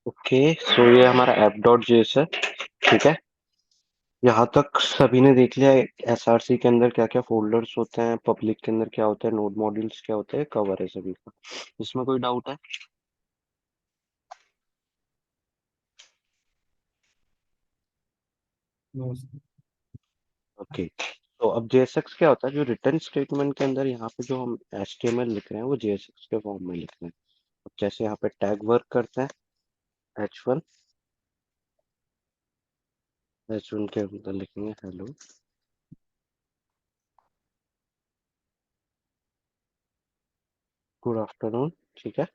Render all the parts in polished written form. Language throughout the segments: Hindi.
ओके, सो ये हमारा ऐप डॉट जेएस है। ठीक है। यहाँ तक सभी ने देख लिया एसआरसी के अंदर क्या क्या फोल्डर्स होते हैं, पब्लिक के अंदर क्या होता है, नोड मॉड्यूल्स क्या होते हैं, कवर है सभी का। इसमें कोई डाउट है? ओके। तो अब जेएसएक्स क्या होता है, जो रिटर्न स्टेटमेंट के अंदर यहाँ पे जो हम एचटीएमएल लिख रहे हैं वो जेएसएक्स के फॉर्म में लिख रहे हैं। अब जैसे यहाँ पे टैग वर्क करते हैं, एच वन के अंदर लिखेंगे हेलो गुड आफ्टरनून। ठीक है।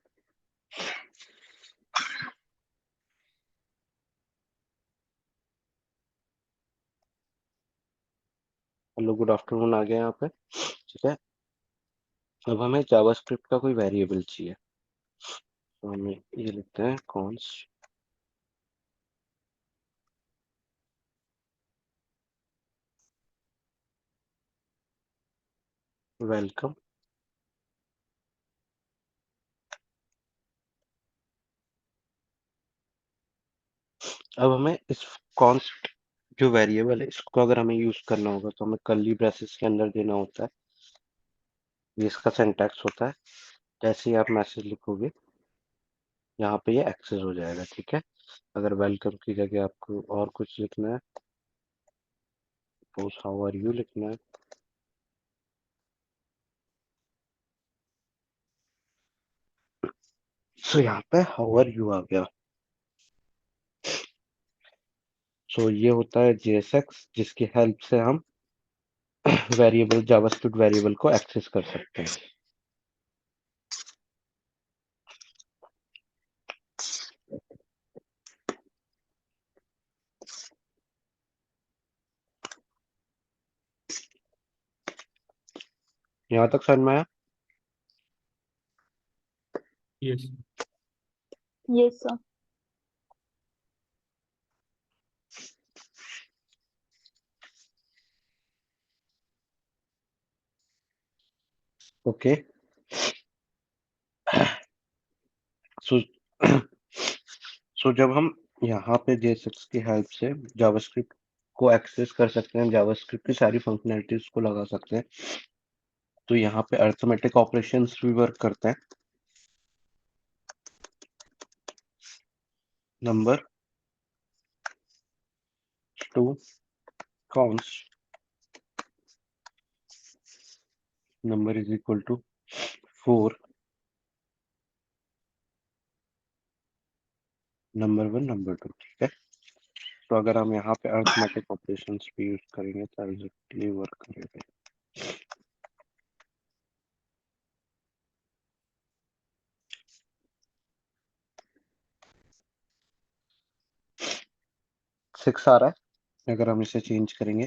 हेलो गुड आफ्टरनून आ गया यहाँ पे। ठीक है। अब हमें जावास्क्रिप्ट का कोई वेरिएबल चाहिए, तो हमें ये लिखते हैं कॉन्स्ट वेलकम। अब हमें इस कॉन्स्ट जो वेरिएबल है इसको अगर हमें यूज करना होगा तो हमें कर्ली ब्रेसेस के अंदर देना होता है। ये इसका सिंटैक्स होता है। जैसे ही आप मैसेज लिखोगे यहाँ पे ये एक्सेस हो जाएगा। ठीक है। अगर वेलकम की जगह आपको और कुछ लिखना है, सपोज हाउ आर यू लिखना है, सो यहाँ पे हाउ आर यू आ गया। सो ये होता है जेएसएक्स, जिसकी हेल्प से हम वेरिएबल जावास्क्रिप्ट वेरिएबल को एक्सेस कर सकते हैं। यहाँ तक समझ में आया? यस। Yes sir. ओके। सो सो जब हम यहाँ पे जेएसएक्स की हेल्प से जावास्क्रिप्ट को एक्सेस कर सकते हैं, जावास्क्रिप्ट की सारी फंक्शनैलिटीज को लगा सकते हैं, तो यहाँ पे अरिथमेटिक ऑपरेशंस भी वर्क करते हैं। Number two const number is equal to 4 number 1 number 2। ठीक है। तो अगर हम यहाँ पे अरिथमेटिक ऑपरेशंस भी यूज करेंगे तो एग्जैक्टली वर्क करेगा। 6 आ रहा है, अगर हम इसे चेंज करेंगे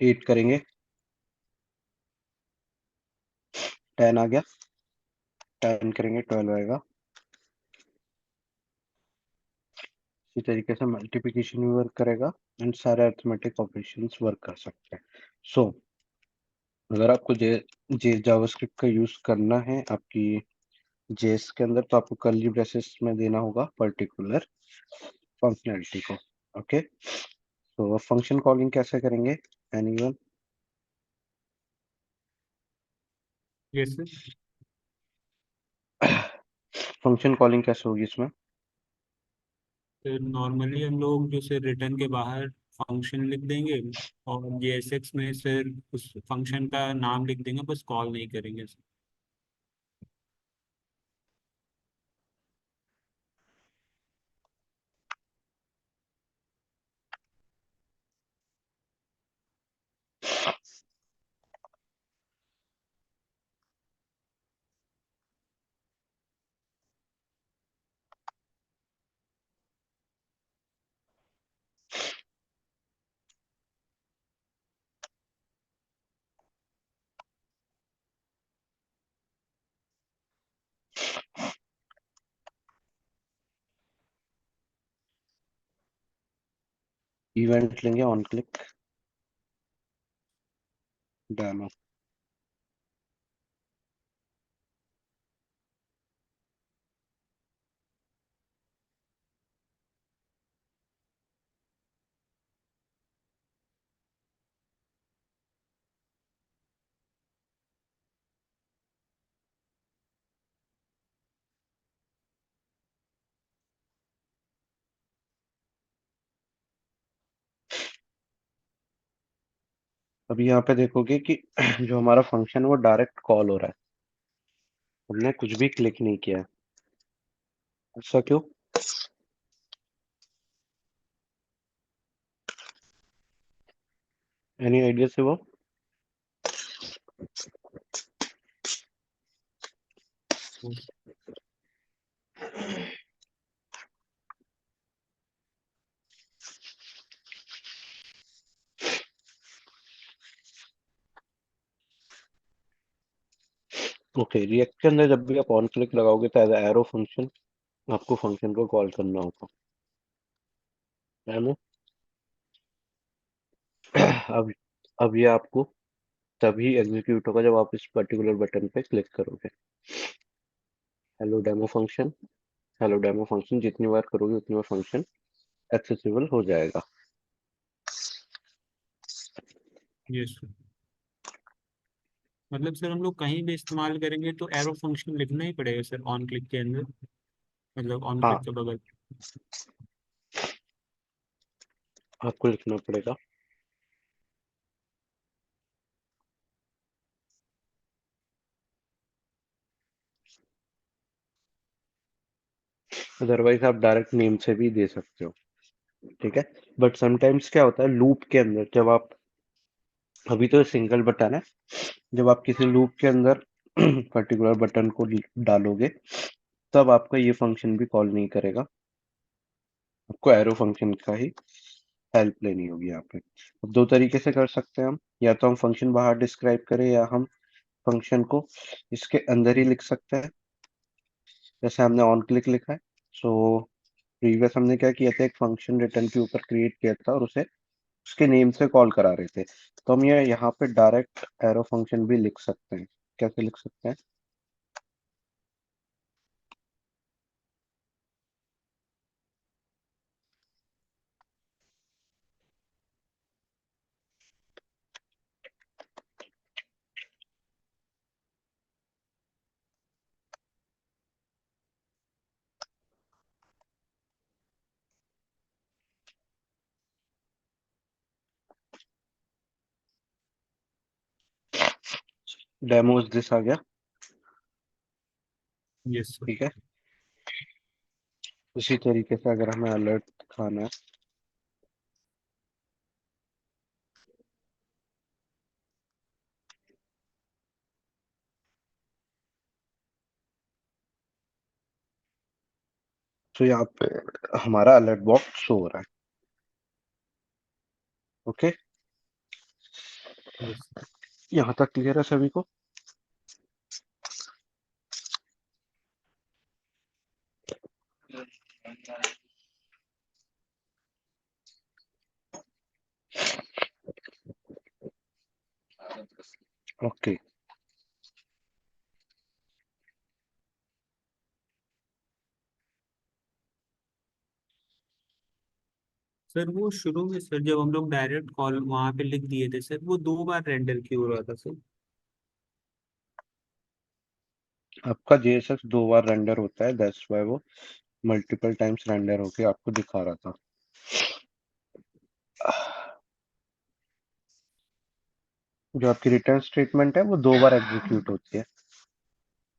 8 करेंगे 10 आ गया, 10 करेंगे 12 आएगा। इसी तरीके से मल्टीप्लिकेशन भी वर्क करेगा एंड सारे अरिथमेटिक ऑपरेशंस वर्क कर सकते हैं। सो अगर आपको जे जे जावास्क्रिप्ट का यूज करना है आपकी जेएस के अंदर, तो आपको कर्ली ब्रेसेस में देना होगा पर्टिकुलर फंक्शनैलिटी को। ओके। तो फंक्शन कॉलिंग कैसे करेंगे? Anyone? Yes sir. Function calling कैसे होगी इसमें? तो नॉर्मली हम लोग जैसे रिटर्न के बाहर फंक्शन लिख देंगे और जेएसएक्स में फिर उस फंक्शन का नाम लिख देंगे, बस कॉल नहीं करेंगे सर। इवेंट लेंगे ऑन क्लिक डेमो। अभी यहाँ पे देखोगे कि जो हमारा फंक्शन है वो डायरेक्ट कॉल हो रहा है, हमने कुछ भी क्लिक नहीं किया है। ऐसा क्यों? एनी आइडिया से वो? ओके, रिएक्ट के अंदर जब भी आप ऑन क्लिक लगाओगे तो एज एरो फंक्शन आपको फंक्शन को कॉल करना होगा, है ना? अब अब ये आपको तभी एग्जीक्यूट होगा जब आप इस पर्टिकुलर बटन पे क्लिक करोगे। हेलो डेमो फंक्शन जितनी बार करोगे उतनी बार फंक्शन एक्सेसिबल हो जाएगा। Yes sir. मतलब सर हम लोग कहीं भी इस्तेमाल करेंगे तो एरो फंक्शन लिखना ही पड़ेगा सर ऑन क्लिक के अंदर, मतलब ऑन हाँ, क्लिक के बगल। आपको लिखना पड़ेगा। अदरवाइज आप डायरेक्ट नेम से भी दे सकते हो, ठीक है। बट समटाइम्स क्या होता है लूप के अंदर, जब आप, अभी तो सिंगल बटन है, जब आप किसी लूप के अंदर पर्टिकुलर बटन को डालोगे तब आपका ये फंक्शन भी कॉल नहीं करेगा, आपको एरो फंक्शन का ही हेल्प लेनी होगी यहाँ पे। अब दो तरीके से कर सकते हैं हम, या तो हम फंक्शन बाहर डिस्क्राइब करें या हम फंक्शन को इसके अंदर ही लिख सकते हैं, जैसे हमने ऑन क्लिक लिखा है। सो प्रीवियस हमने क्या किया था, एक फंक्शन रिटर्न के ऊपर क्रिएट किया था और उसे उसके नेम से कॉल करा रहे थे, तो हम ये यहाँ पे डायरेक्ट एरो फंक्शन भी लिख सकते हैं। कैसे लिख सकते हैं? डेमोज दिस आ गया, यस सर। ठीक है। उसी तरीके से अगर हमें अलर्ट दिखाना है, तो यहाँ पे हमारा अलर्ट बॉक्स शो हो रहा है। ओके, यस यहाँ तक क्लियर है सभी को? Okay, sir. वो शुरू में सर जब हम लोग डायरेक्ट कॉल वहां पे लिख दिए थे सर, वो 2 बार रेंडर क्यों हो रहा था सर? आपका JSX 2 बार रेंडर होता है, दैट्स व्हाई वो मल्टीपल टाइम्स रेंडर होके आपको दिखा रहा था। जो आपकी रिटर्न स्टेटमेंट है वो 2 बार एग्जीक्यूट होती है।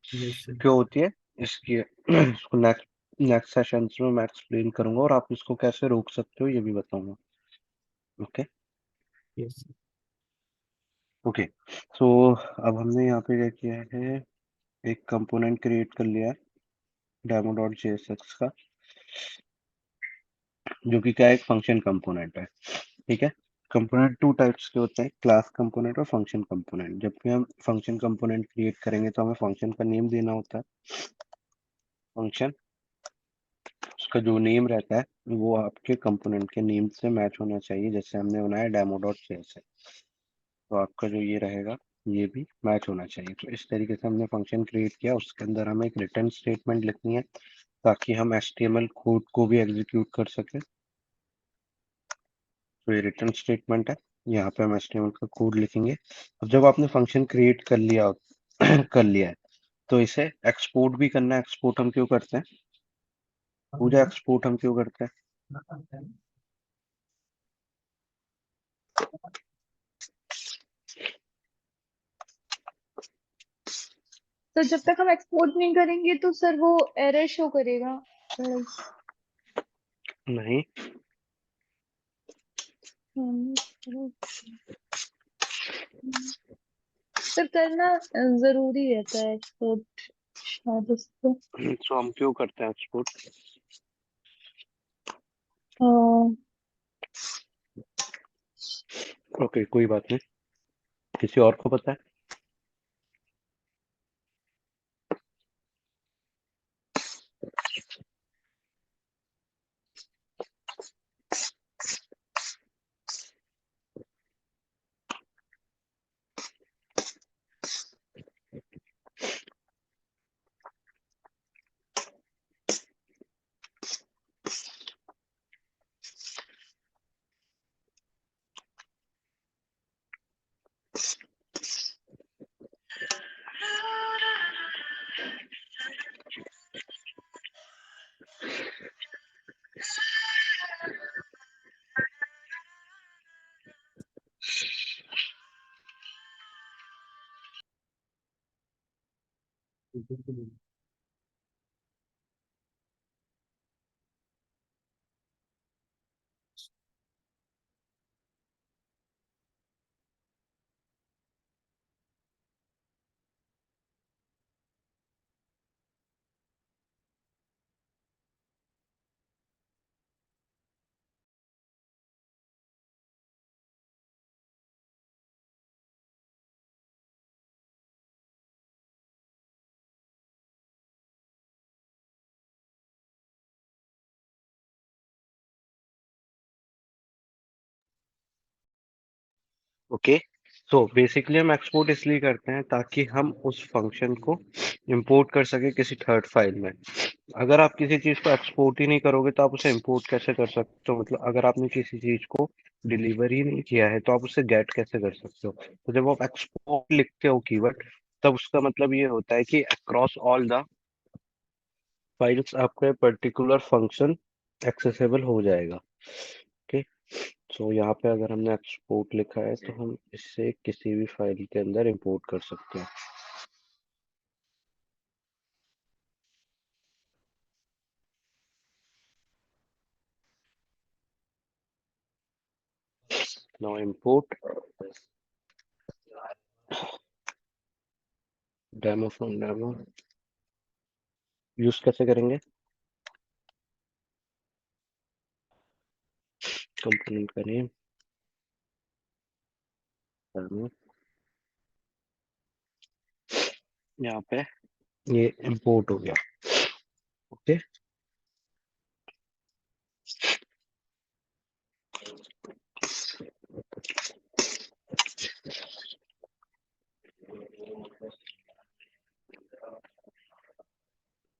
Yes sir. क्यों होती है इसकी इसको नेक्स्ट नेक्स्ट सेशंस में मैं एक्सप्लेन करूंगा और आप इसको कैसे रोक सकते हो ये भी बताऊंगा। ओके यस ओके, सो अब हमने यहाँ पे क्या किया है, एक कंपोनेंट क्रिएट कर लिया है demo.jsx का, जो कि क्या है, एक फंक्शन कंपोनेंट है, ठीक है। कंपोनेंट 2 टाइप्स के होते हैं, क्लास कंपोनेंट और फंक्शन कंपोनेंट। जब भी हम फंक्शन कंपोनेंट क्रिएट करेंगे तो हमें फंक्शन का नेम देना होता है। फंक्शन, उसका जो नेम रहता है वो आपके कंपोनेंट के नेम से मैच होना चाहिए, जैसे हमने बनाया demo.jsx, तो आपका जो ये रहेगा ये भी मैच होना चाहिए। तो इस तरीके से हमने फंक्शन क्रिएट किया, उसके अंदर हमें एक रिटर्न स्टेटमेंट लिखनी है ताकि हम HTML कोड को भी एग्जीक्यूट कर सकें। तो ये रिटर्न स्टेटमेंट है, यहाँ पे हम HTML का कोड लिखेंगे। अब जब आपने फंक्शन क्रिएट कर लिया कर लिया है तो इसे एक्सपोर्ट भी करना है। एक्सपोर्ट हम क्यों करते हैं? पूजा एक्सपोर्ट हम क्यों करते हैं? तो जब तक हम एक्सपोर्ट नहीं करेंगे तो सर वो एरर शो करेगा। नहीं, सर करना जरूरी रहता है एक्सपोर्ट शायद उसको। तो हम क्यों करते हैं एक्सपोर्ट? ओके, कोई बात नहीं। किसी और को पता है? ओके, सो बेसिकली हम एक्सपोर्ट इसलिए करते हैं ताकि हम उस फंक्शन को इंपोर्ट कर सके किसी थर्ड फाइल में। अगर आप किसी चीज को एक्सपोर्ट ही नहीं करोगे तो आप उसे इंपोर्ट कैसे कर सकते हो? मतलब अगर आपने किसी चीज को डिलीवर ही नहीं किया है तो आप उसे गेट कैसे कर सकते हो? तो जब आप एक्सपोर्ट लिखते हो कीवर्ड, तब उसका मतलब ये होता है कि अक्रॉस ऑल द फाइल्स आपका पर्टिकुलर फंक्शन एक्सेसिबल हो जाएगा। ओके, सो यहाँ पे अगर हमने एक्सपोर्ट लिखा है तो हम इससे किसी भी फाइल के अंदर इंपोर्ट कर सकते हैं। Now import demo from demo. Use कैसे करेंगे? कंपोनेंट का नेम डेमो, यहाँ पे ये इंपोर्ट हो गया। ओके,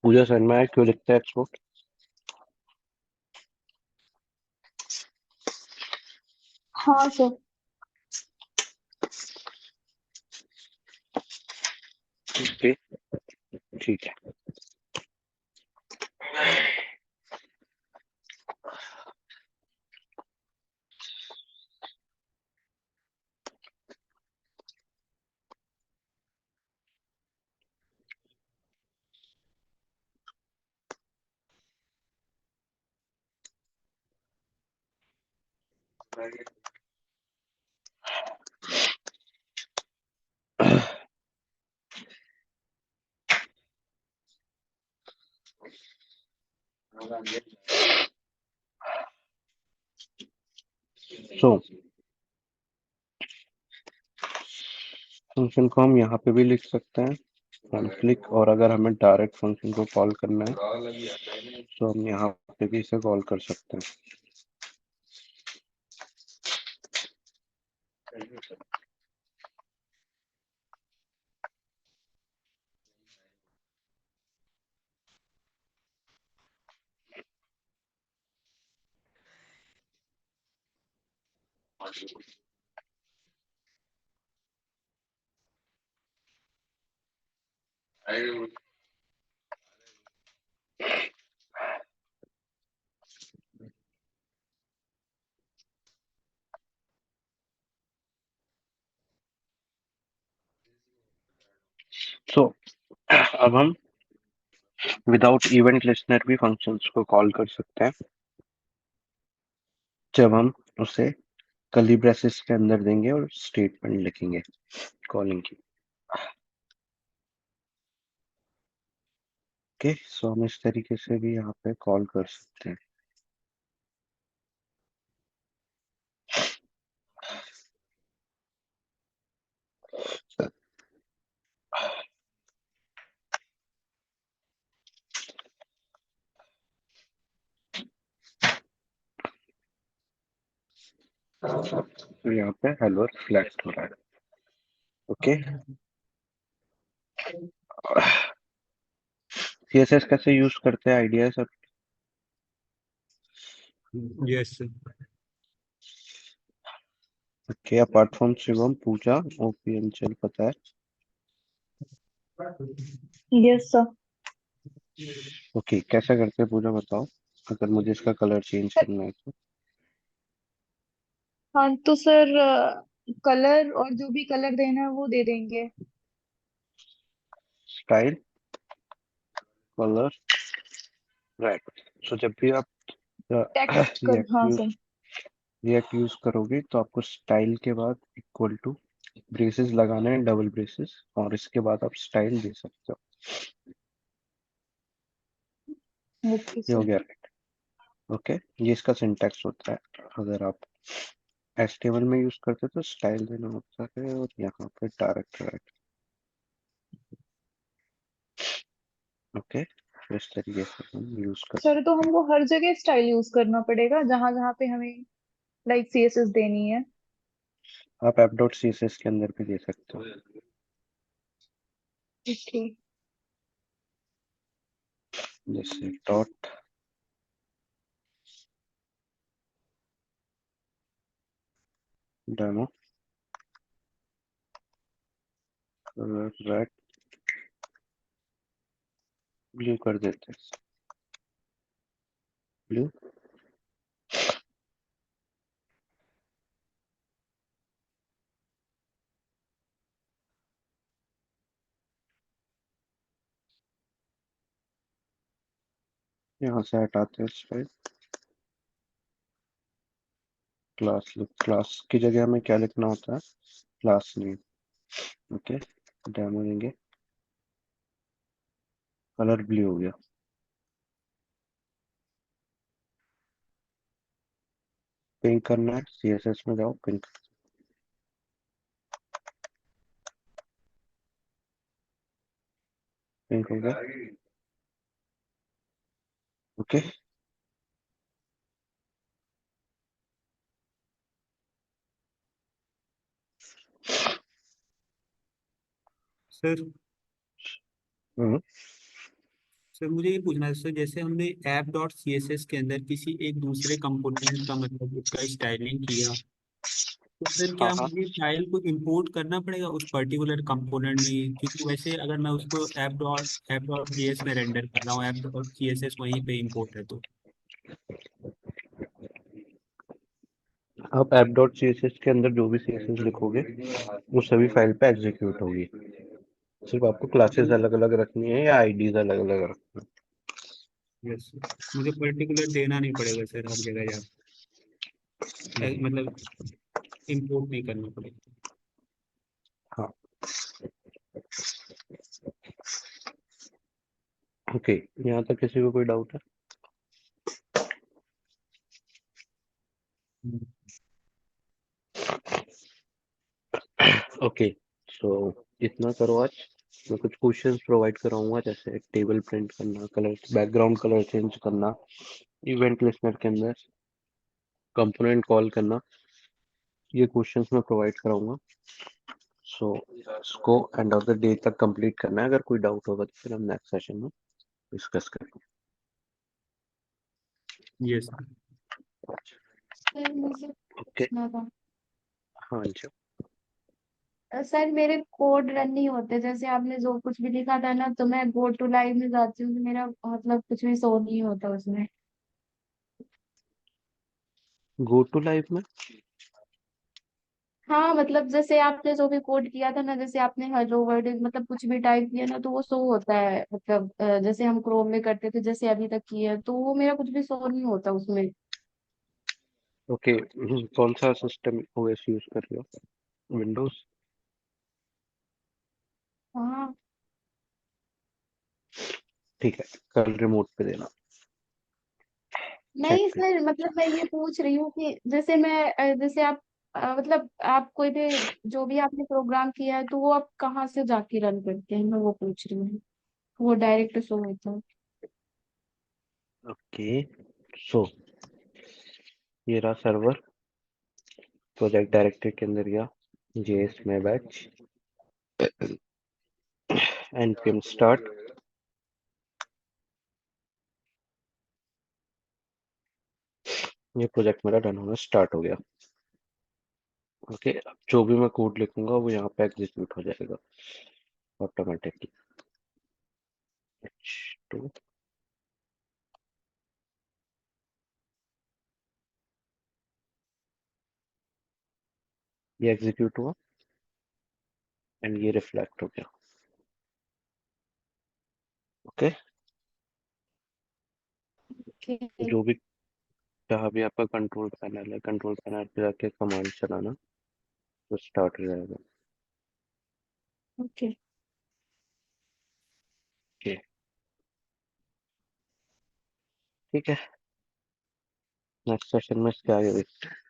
पूजा समझ में आया क्यों लिखते हैं एक्सपोर्ट? हाँ सर। ओके, ठीक है। सो फंक्शन को हम यहाँ पे भी लिख सकते हैं, कॉन्फ्लिक्ट, और अगर हमें डायरेक्ट फंक्शन को कॉल करना है तो हम यहाँ पे भी इसे कॉल कर सकते हैं। सो अब हम विदाउट इवेंट लिस्टनर भी फंक्शंस को कॉल कर सकते हैं जब हम उसे कर्ली ब्रेसेस के अंदर देंगे और स्टेटमेंट लिखेंगे कॉलिंग की। ओके, सो हम इस तरीके से भी यहाँ पे कॉल कर सकते हैं। तो यहाँ पे हेलो रिफ्लेक्ट हो रहा है। ओके, सीएसएस कैसे यूज करते हैं, आइडिया है सब? Yes sir. Okay, apart from Shivam, Pooja, OPM चल पता है। Yes sir. ओके, कैसा करते हैं पूजा बताओ, अगर मुझे इसका कलर चेंज करना है तो। हाँ तो सर कलर और जो भी कलर देना है वो दे देंगे। Style, colour, right. सो जब भी आप टेक्स्ट कर रिएक्ट हाँ यूज सर। रिएक्ट यूज करोगे तो आपको स्टाइल के बाद इक्वल टू ब्रेसेस लगाना है, डबल ब्रेसेस, और इसके बाद आप स्टाइल दे सकते हो। ओके ये हो सर। गया, राइट। ओके, ये इसका सिंटैक्स होता है। अगर आप एचटीएमएल में यूज करते तो स्टाइल देना होता है, और यहाँ पे डायरेक्ट, राइट। ओके, इस तरीके से हम यूज कर सर तो सकते हैं। हमको हर जगह स्टाइल यूज करना पड़ेगा जहां जहां पे हमें लाइक सीएसएस देनी है। आप app dot C S S के अंदर भी दे सकते हो, ओके। जैसे डॉट डेमो रेड ब्लू कर देते हैं, ब्लू। यहाँ से हटाते हैं स्टाइल। क्लास की जगह हमें क्या लिखना होता है, क्लास नेम। ओके, डेमो देंगे, कलर ब्लू हो गया। पिंक करना है, सीएसएस में जाओ, पिंक, पिंक हो गया। ओके, सर हम्म, सर मुझे ये पूछना है सर, जैसे हमने app dot C S S के अंदर किसी एक दूसरे कंपोनेंट का मतलब उसका स्टाइलिंग किया, तो फिर हाँ क्या हाँ, मुझे फाइल को इंपोर्ट करना पड़ेगा उस पर्टिकुलर कंपोनेंट में ही? क्योंकि वैसे अगर मैं उसको ऐप डॉट जेएस में रेंडर कर रहा हूँ, app dot C S S वहीं पे इंपोर्ट है तो। आप app dot C S S के अंदर जो भी सीएसएस लिखोगे वो सभी फाइल पे एग्जीक्यूट होगी। सिर्फ आपको क्लासेस अलग अलग रखनी है या आईडीज अलग अलग रखनी यस, मुझे पर्टिकुलर देना नहीं पड़ेगा सर हर जगह जा है। मतलब इंपोर्ट नहीं करना पड़ेगा। हाँ, ओके, यहाँ तक किसी को कोई डाउट है? हम्म। ओके, सो इतना करो आज। मैं कुछ क्वेश्चंस प्रोवाइड कराऊंगा, जैसे टेबल प्रिंट करना, कलर, बैकग्राउंड कलर चेंज करना, इवेंट लिस्नर के अंदर कंपोनेंट कॉल करना, ये क्वेश्चंस मैं प्रोवाइड कराऊंगा। सो इसको एंड ऑफ द डे तक कंप्लीट करना है। अगर कोई डाउट होगा तो फिर हम नेक्स्ट सेशन में डिस्कस करेंगे। यस। सर मुझे ओके, पूछना था। हाँ जी। सर मेरे कोड रन नहीं होते, जैसे आपने जो कुछ भी लिखा था ना, तो मैं गो टू लाइव में जाती हूँ तो मेरा मतलब कुछ भी शो नहीं होता उसमें। गो टू लाइव में हाँ मतलब जैसे आपने जो भी कोड किया था ना, जैसे आपने हेलो वर्ल्ड मतलब कुछ भी टाइप किया ना, तो वो शो होता है, मतलब जैसे हम क्रोम में करते थे, जैसे अभी तक किए हैं, तो वो मेरा कुछ भी शो नहीं होता उसमें। ओके, कौन सा सिस्टम ओएस यूज कर रहे हो? विंडोज? हाँ ठीक है, कल रिमोट पे देना, चेक नहीं पे। सर, मतलब मैं ये पूछ रही हूँ कि जैसे मैं जैसे आप मतलब आप कोई भी जो भी आपने प्रोग्राम किया है, तो वो आप कहाँ से जाके रन करते हैं, मैं वो पूछ रही हूँ। वो डायरेक्ट शो होता है? ओके, सो ये रहा सर्वर, प्रोजेक्ट डायरेक्टरी के अंदर गया, जेएस में बैच, npm स्टार्ट, ये प्रोजेक्ट मेरा रन होना स्टार्ट हो गया। ओके, अब जो भी मैं कोड लिखूंगा वो यहाँ पे एग्जीक्यूट हो जाएगा ऑटोमेटिकली। H2 ये एग्जीक्यूट हुआ एंड ये रिफ्लेक्ट हो गया। Okay, okay. जो भी जहाँ भी आपका कंट्रोल पैनल है, कंट्रोल पैनल पे जाके कमांड चलाना तो स्टार्ट हो जाएगा। ओके। ओके, ठीक है, नेक्स्ट सेशन में इसके आगे देखते हैं।